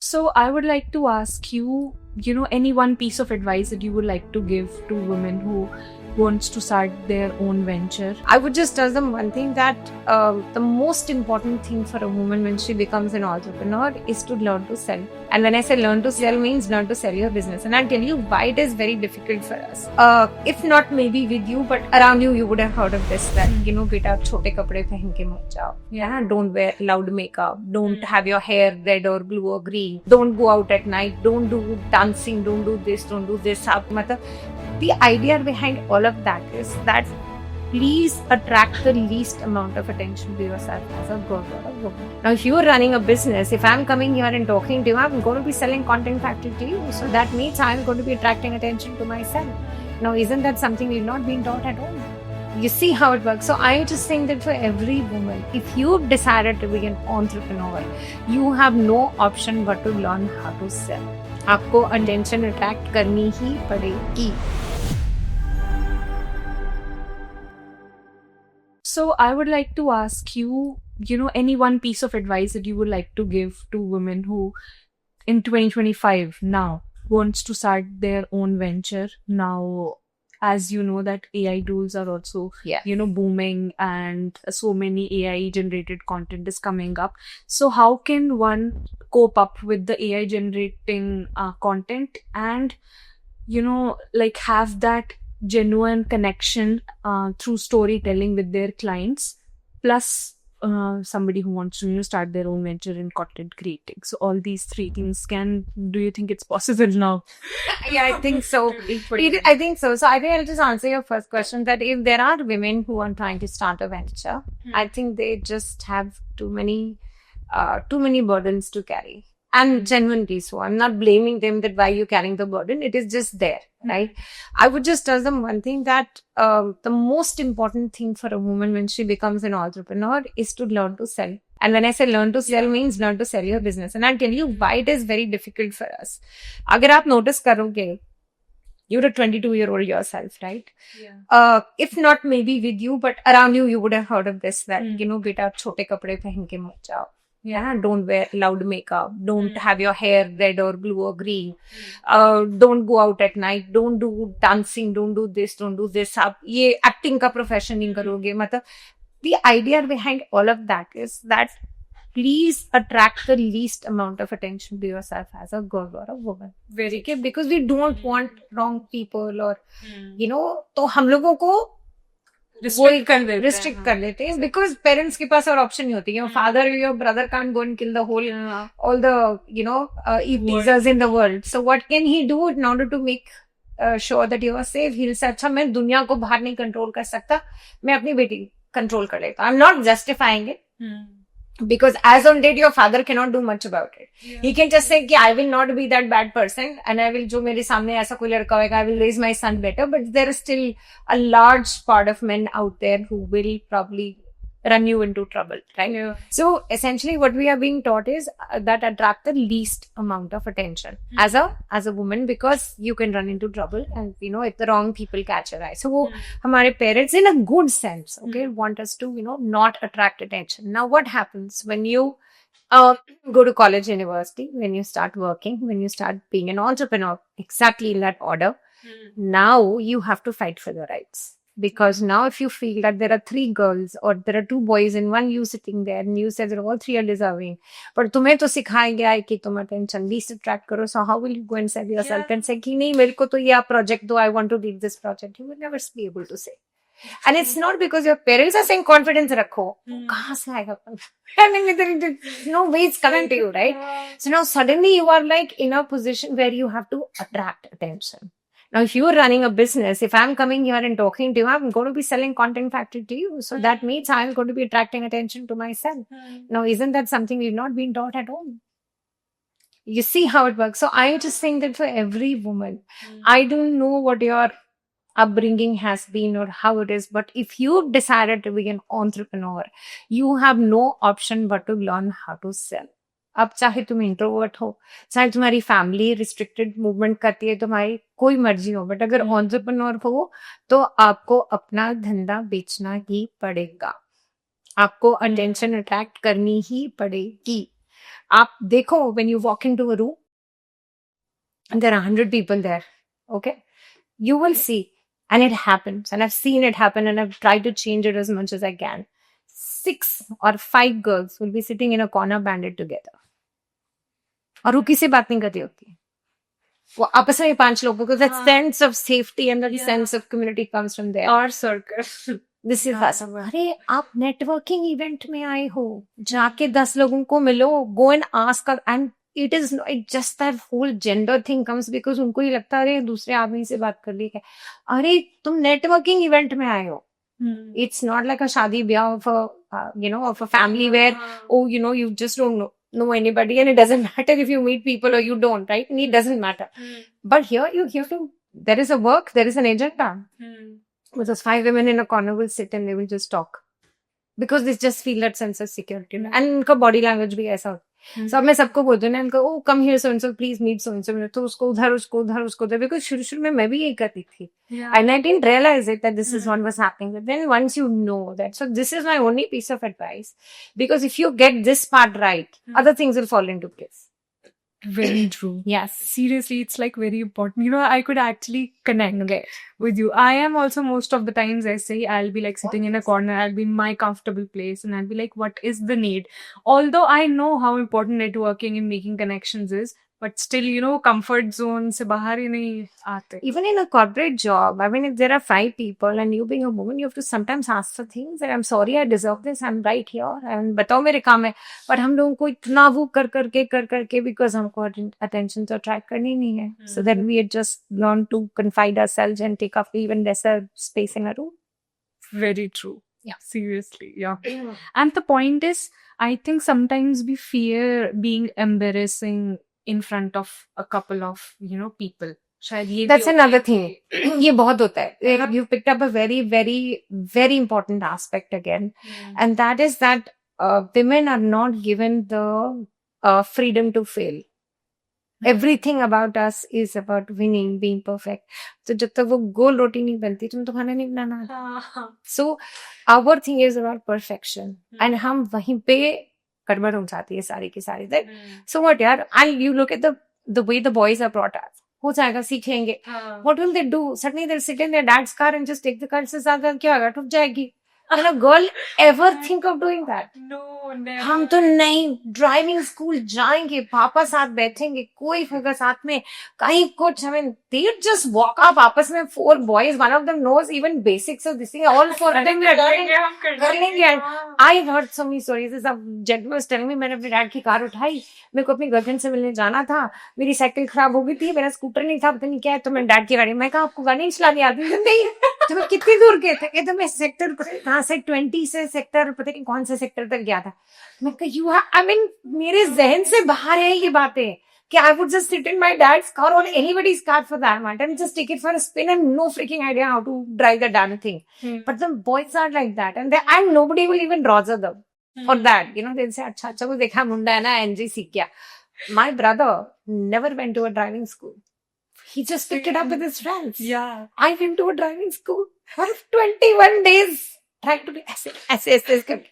So I would like to ask you, any one piece of advice that you would like to give to women who wants to start their own venture. I would just tell them one thing that the most important thing for a woman when she becomes an entrepreneur is to learn to sell. And when I say learn to sell, means learn to sell your business. And I'll tell you why it is very difficult for us. If not maybe with you, but around you, you would have heard of this that, beta छोटे कपड़े पहन के मत जाओ. Yeah, don't wear loud makeup. Don't have your hair red or blue or green. Don't go out at night. Don't do dancing. Don't do this. Don't do this. The idea behind all of that is that please attract the least amount of attention to yourself as a girl or a woman. Now, if you are running a business, if I'm coming here and talking to you, I'm going to be selling Content Factory to you. So that means I'm going to be attracting attention to myself. Now, isn't that something we've not been taught at all? You see how it works. So I just think that for every woman, if you've decided to be an entrepreneur, you have no option but to learn how to sell. आपको attention attract करनी ही पड़ेगी. So I would like to ask you, any one piece of advice that you would like to give to women who in 2025 now wants to start their own venture. Now, as you know that AI tools are also, booming, and so many AI generated content is coming up. So how can one cope up with the AI generating content and, have that genuine connection through storytelling with their clients, plus somebody who wants to start their own venture in content creating. So all these three things do you think it's possible now? Yeah, I think so. I think so. So I think I'll just answer your first question that if there are women who are trying to start a venture, I think they just have too many burdens to carry. And genuinely so. I'm not blaming them that why you're carrying the burden. It is just there, right? I would just tell them one thing that the most important thing for a woman when she becomes an entrepreneur is to learn to sell. And when I say learn to sell means learn to sell your business. And I'll tell you why it is very difficult for us. अगर आप notice करोगे, you're a 22-year-old yourself, right? Yeah. If not maybe with you, but around you, you would have heard of this that, beta छोटे कपड़े पहन के मत जाओ. Yeah, don't wear loud makeup. Don't have your hair red or blue or green. Don't go out at night. Don't do dancing. Don't do this. Don't do this. आप ये acting का profession नहीं करोगे. मतलब the idea behind all of that is that please attract the least amount of attention to yourself as a girl or a woman. Very okay, because we don't want wrong people or तो हम लोगों को restrict कर लेते हैं because parents के पास और option नहीं होती है father your brother can't go and kill the whole all the teasers in the world so what can he do in order to make sure that you are safe he say अच्छा मैं दुनिया को बाहर नहीं control कर सकता मैं अपनी बेटी कंट्रोल कर लेता I am not justifying it because as on date your father cannot do much about it. He can just say कि I will not be that bad person and I will जो मेरे सामने ऐसा कोई लड़का होगा I will raise my son better, but there is still a large part of men out there who will probably run you into trouble, right? Yeah. So essentially what we are being taught is that attract the least amount of attention as a woman because you can run into trouble and if the wrong people catch your eye. So हमारे parents in a good sense want us to not attract attention. Now what happens when you go to college, university, when you start working, when you start being an entrepreneur, exactly in that order, now you have to fight for your rights. Because now if you feel that there are 3 girls or there are 2 boys and one you sitting there and you said that all 3 are deserving, but तुम्हें तो सिखाया गया है कि तुम attention least attract करो, so how will you go and sell yourself and say कि नहीं मेरे को तो ये project दो, I want to lead this project. You will never be able to say. And it's not because your parents are saying confidence रखो, कहाँ से आएगा? I mean, there's no way it's coming to you, right? So now suddenly you are like in a position where you have to attract attention. Now, if you are running a business, if I'm coming here and talking to you, I'm going to be selling Content Factory to you. So that means I'm going to be attracting attention to myself. Now, isn't that something we've not been taught at all? You see how it works. So I just think that for every woman, I don't know what your upbringing has been or how it is, but if you've decided to be an entrepreneur, you have no option but to learn how to sell. अब चाहे तुम introvert हो चाहे तुम्हारी family restricted movement करती है तुम्हारी कोई मर्जी हो बट अगर एंटरप्रेन्योर हो तो आपको अपना धंधा बेचना ही पड़ेगा आपको अटेंशन अट्रैक्ट करनी ही पड़ेगी आप देखो, when you walk into a room and there are 100 people there, okay, you will see, and it happens, and I've seen it happen, and I've tried to change it as much as I can. 6 or 5 girls will be sitting in a corner banded together, और वो किसी बात नहीं करती होती, वो आपस में 5 लोगों को, that sense of safety and that sense of community comes from there. Our circle. This is अरे आप नेटवर्किंग इवेंट में आए हो, जाके 10 लोगों को मिलो, go and ask, and it is just that whole gender thing comes because उनको ही लगता है अरे दूसरे आदमी से बात कर ली है. अरे तुम नेटवर्किंग इवेंट में आए हो. It's not like a शादी ब्याह of a family where you just don't know anybody, and it doesn't matter if you meet people or you don't, right? And it doesn't matter. But here you have to, there is a work, there is an agenda. With those 5 women in a corner will sit and they will just talk because they just feel that sense of security. And उनका body language भी ऐसा होता है. So अब मैं सबको बोलती हूँ ना, इनको oh come here so and so, please meet so and so, तो उसको उधर उसको उधर उसको उधर, because शुरू में मैं भी यही करती थी. And I didn't realize it that this is what was happening. But then once you know that, so this is my only piece of advice, because if you get this part right, other things will fall into place. Very true. Yes. Seriously, it's like very important. I could actually connect with you. I am also, most of the times I say, I'll be like sitting in a corner, I'll be in my comfortable place, and I'll be like, what is the need? Although I know how important networking and making connections is, but still, comfort zone se bahar hi nahi aate. Even in a corporate job, I mean, if there are 5 people and you being a woman, you have to sometimes ask for things that I'm sorry, I deserve this, I'm right here, and बताओ मेरे काम है. But हम लोगों को इतना वो कर करके because हमको attention to attract करनी नहीं है. So that we had just learned to confide ourselves and take up even lesser space in a room. Very true. Yeah. Seriously, yeah. And the point is, I think sometimes we fear being embarrassing in front of a couple of, people. That's another thing. ये बहुत होता है. You picked up a very, very, very important aspect again. And that is that women are not given the freedom to fail. Everything about us is about winning, being perfect. So जब तक वो गोल रोटी नहीं बनती, तुम तो खाना नहीं बनाना. So our thing is about perfection. And हम वहीं पे गड़बड़ हो जाती है सारी की सारी. So what यार, and you look at the way the boys are brought up. हो जाएगा, सीख लेंगे. What will they do? Suddenly they'll sit in their dad's car and just take the car. से ज्यादा क्या होगा, ठुक जाएगी. Can a girl ever think of doing that? No, never. हम तो नहीं, ड्राइविंग स्कूल जाएंगे, पापा साथ बैठेंगे, कोई होगा साथ में, कहीं कुछ, I mean, they just walk up आपस में 4 boys, one of them knows even basics of this thing, all 4 of them कर लेंगे. I heard so many stories. This gentleman was telling me, मैंने अपने डैड की कार उठाई, मेरे को अपनी गर्लफ्रेंड से मिलने जाना था, मेरी साइकिल खराब हो गई थी, मेरा स्कूटर नहीं था, पता नहीं क्या है, तो मैं डैड की गाड़ी, मैं कहा आपको गाड़ी नहीं चलानी आती? नहीं. तो मैं कितनी दूर गए थे? तो मैं सेक्टर कहाँ से 20 से सेक्टर पता नहीं कौन से सेक्टर तक गया था. मैं कहा I mean, मेरे जहन से बाहर है ये बातें कि I would just sit in my dad's car or anybody's car for that matter and just take it for a spin and no freaking idea how to drive the damn thing. But the boys are like that, and nobody will even bother them for that. They'll say अच्छा वो देखा मुंडा है ना, NG सीख गया. My brother never went to a driving school. He just picked it up with his friends. Yeah. I went to a driving school for 21 days trying to be ऐसे.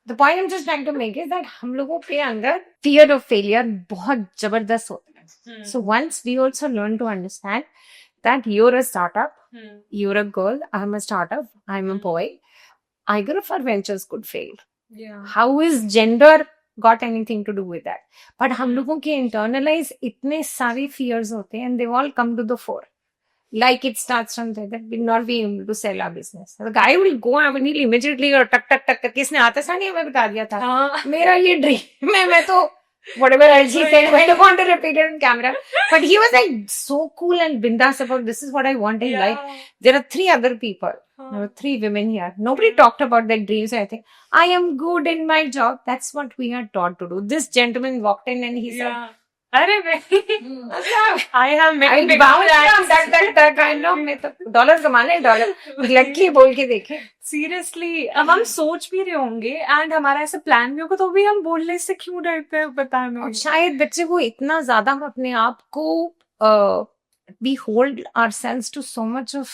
The point I'm just trying to make is that हम लोगों के अंदर fear of failure बहुत जबरदस्त होता है. So once we also learn to understand that you're a startup, you're a girl, I'm a startup, I'm a boy, either of our ventures could fail. Yeah. How is gender got anything to do with that? But हम लोगों के internalize इतने सारे fears होते हैं and they all come to the fore. Like it starts from there that we'll not be able to sell our business. The guy will go and he'll immediately टक करके इसने आता सा नहीं, मैं बता दिया था. मेरा ये dream है, मैं तो whatever else he said, I don't want to repeat it on camera. But he was like so cool and bindas about this is what I want in life. There are 3 other people. There were 3 women here. Nobody talked about their dreams. I think I am good in my job. That's what we are taught to do. This gentleman walked in and he said, अरे I have made $, कमाने $, lucky बोल के देखे. Seriously अब हम सोच भी रहे होंगे एंड हमारा ऐसा प्लान भी होगा तो भी हम बोलने से क्यों डरते हैं बताना. और शायद बच्चे को इतना ज्यादा हम अपने आप को we hold ourselves to so much of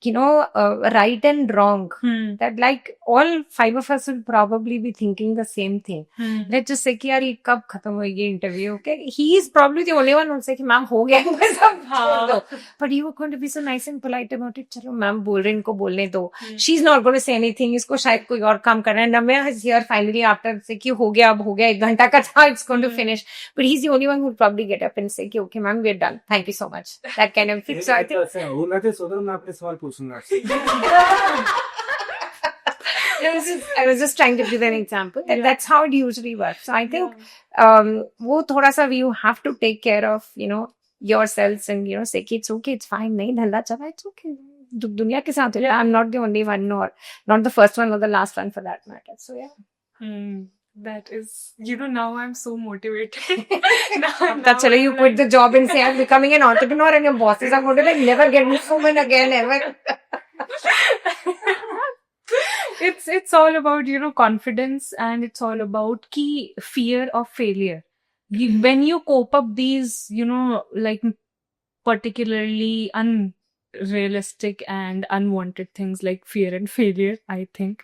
right and wrong. Hmm. That like all 5 of us will probably be thinking the same thing. Hmm. Let's just say कि यार ये कब खत्म होगी interview. Okay, he is probably the only one who will say कि ma'am हो गया है, सब छोड़ दो. But you are going to be so nice and polite about it. चलो मैम बोल रहे हैं, इनको बोलने दो. She's not going to say anything. इसको शायद कोई और काम करना है. Namya is here finally after say कि हो गया, अब हो गया, 1 घंटा का था, it's going to finish. But he's the only one who will probably get up and say कि okay ma'am, we're done. Thank you so much. That kind of thing. So I think होना थे सोचा मैं आपने सवाल पूछूंगा. I was just trying to give an example. And that's how it usually works. So I think वो थोड़ा सा you have to take care of, yourselves and, say कि it's okay, it's fine. नहीं धंधा चला, it's okay. दुनिया के साथ है. I'm not the only one or not the first one or the last one for that matter. So yeah. That is, now I'm so motivated. That's why you quit the job and say I'm becoming an entrepreneur and your bosses are going to like never get me woman again ever. It's all about, confidence, and it's all about key fear of failure. When you cope up these, like particularly unrealistic and unwanted things like fear and failure, I think,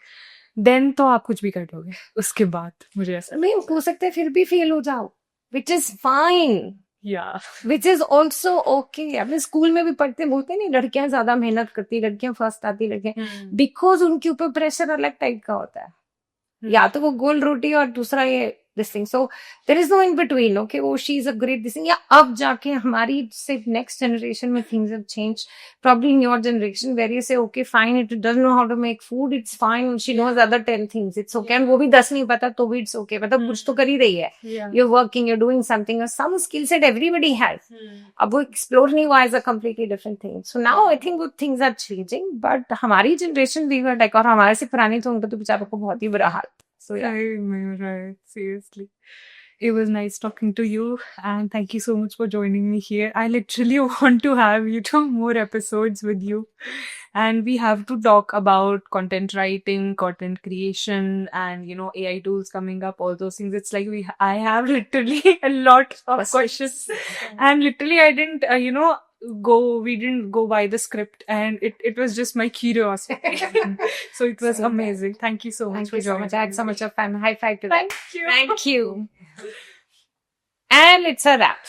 then तो आप कुछ भी कर लोगे उसके बाद मुझे ऐसा नहीं हो सकता है फिर भी फेल हो जाओ, which is fine. Yeah. Which is also okay. अपने स्कूल में भी पढ़ते बोलते नहीं लड़कियां ज्यादा मेहनत करती, लड़कियां फर्स्ट आती, लड़कियां बिकॉज उनके ऊपर प्रेशर अलग टाइप का होता है. या तो वो गोल रोटी और दूसरा ये this thing. So there is no in between. Okay, oh she's a great this thing. या अब जाके हमारी say next generation में things have changed. Probably in your generation where you say okay fine, it doesn't know how to make food, it's fine. She knows other 10 things. It's okay. And वो भी 10 नहीं पता तो भी it's okay. मतलब कुछ तो कर ही रही है. You're working, you're doing something or some skill set everybody has. अब वो explore नहीं हुआ is a completely different thing. So now I think good things are changing. But हमारी generation भी like और हमारे से पुरानी तो उनका तो बेचारों को बहुत ही बुरा हाल. So yeah. Right. Seriously. It was nice talking to you, and thank you so much for joining me here. I literally want to have more episodes with you, and we have to talk about content writing, content creation, and AI tools coming up, all those things. It's like I have literally a lot of questions, and literally I didn't we didn't go by the script, and it was just my curiosity. So it was amazing. Thank you so much for joining. I had so much of fun. High five to Thank that. you. Thank you. And it's a wrap.